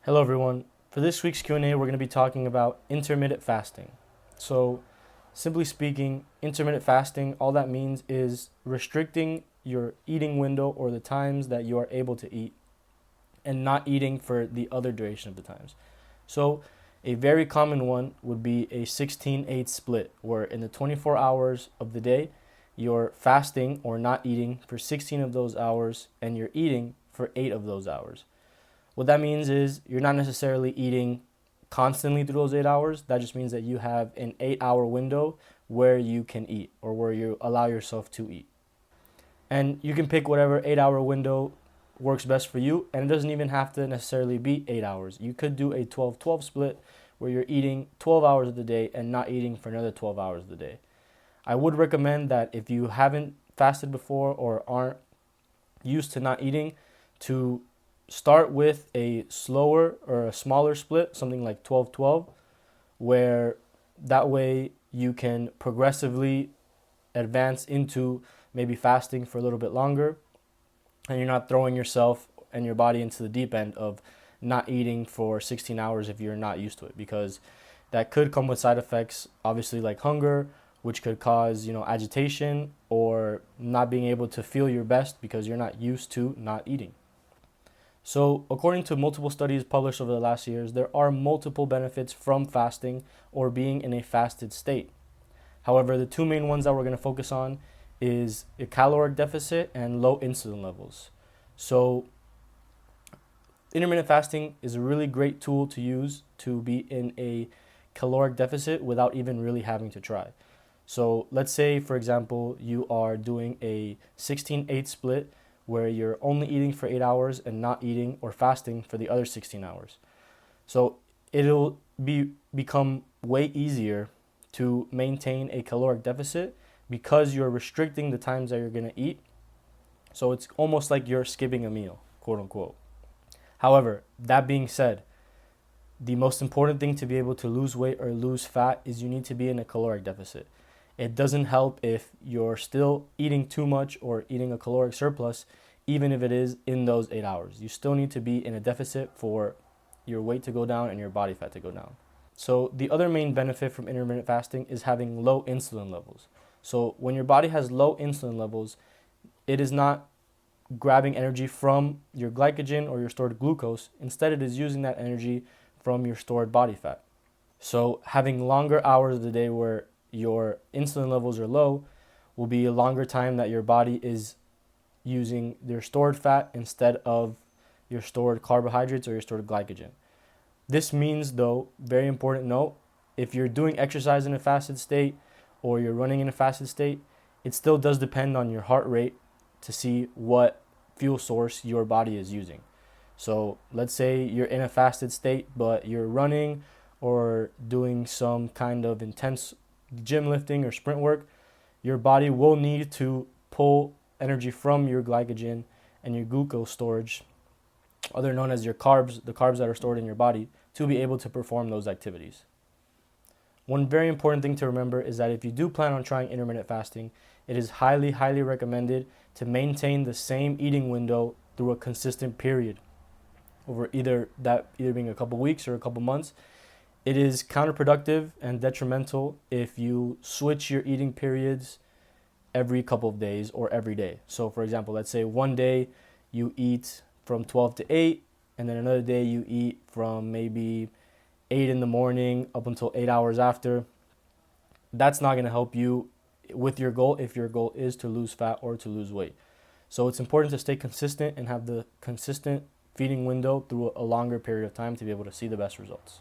Hello everyone. For this week's Q&A, we're going to be talking about intermittent fasting. So, simply speaking, intermittent fasting, all that means is restricting your eating window or the times that you are able to eat and not eating for the other duration of the times. So, a very common one would be a 16-8 split, where in the 24 hours of the day, you're fasting or not eating for 16 of those hours and you're eating for 8 of those hours. What that means is you're not necessarily eating constantly through those 8 hours. That just means that you have an 8 hour window where you can eat or where you allow yourself to eat. And you can pick whatever 8 hour window works best for you. And it doesn't even have to necessarily be 8 hours. You could do a 12-12 split where you're eating 12 hours of the day and not eating for another 12 hours of the day. I would recommend that if you haven't fasted before or aren't used to not eating, to start with a slower or a smaller split, something like 12-12, where that way you can progressively advance into maybe fasting for a little bit longer, and you're not throwing yourself and your body into the deep end of not eating for 16 hours if you're not used to it, because that could come with side effects, obviously, like hunger, which could cause, agitation or not being able to feel your best because you're not used to not eating. So, according to multiple studies published over the last years, there are multiple benefits from fasting or being in a fasted state. However, the two main ones that we're going to focus on is a caloric deficit and low insulin levels. So, intermittent fasting is a really great tool to use to be in a caloric deficit without even really having to try. So, let's say, for example, you are doing a 16-8 split where you're only eating for 8 hours and not eating or fasting for the other 16 hours. So it'll become way easier to maintain a caloric deficit because you're restricting the times that you're going to eat. So it's almost like you're skipping a meal, quote unquote. However, that being said, the most important thing to be able to lose weight or lose fat is you need to be in a caloric deficit. It doesn't help if you're still eating too much or eating a caloric surplus, even if it is in those 8 hours. You still need to be in a deficit for your weight to go down and your body fat to go down. So the other main benefit from intermittent fasting is having low insulin levels. So when your body has low insulin levels, it is not grabbing energy from your glycogen or your stored glucose. Instead, it is using that energy from your stored body fat. So having longer hours of the day where your insulin levels are low will be a longer time that your body is using your stored fat instead of your stored carbohydrates or your stored glycogen. This means, though, very important note, if you're doing exercise in a fasted state or you're running in a fasted state, it still does depend on your heart rate to see what fuel source your body is using. So let's say you're in a fasted state, but you're running or doing some kind of intense gym lifting or sprint work, your body will need to pull energy from your glycogen and your glucose storage, other known as your carbs, the carbs that are stored in your body, to be able to perform those activities. One very important thing to remember is that if you do plan on trying intermittent fasting, it is highly, highly recommended to maintain the same eating window through a consistent period, over either being a couple weeks or a couple months. It is counterproductive and detrimental if you switch your eating periods every couple of days or every day. So for example, let's say one day you eat from 12 to 8, and then another day you eat from maybe 8 in the morning up until 8 hours after. That's not going to help you with your goal if your goal is to lose fat or to lose weight. So it's important to stay consistent and have the consistent feeding window through a longer period of time to be able to see the best results.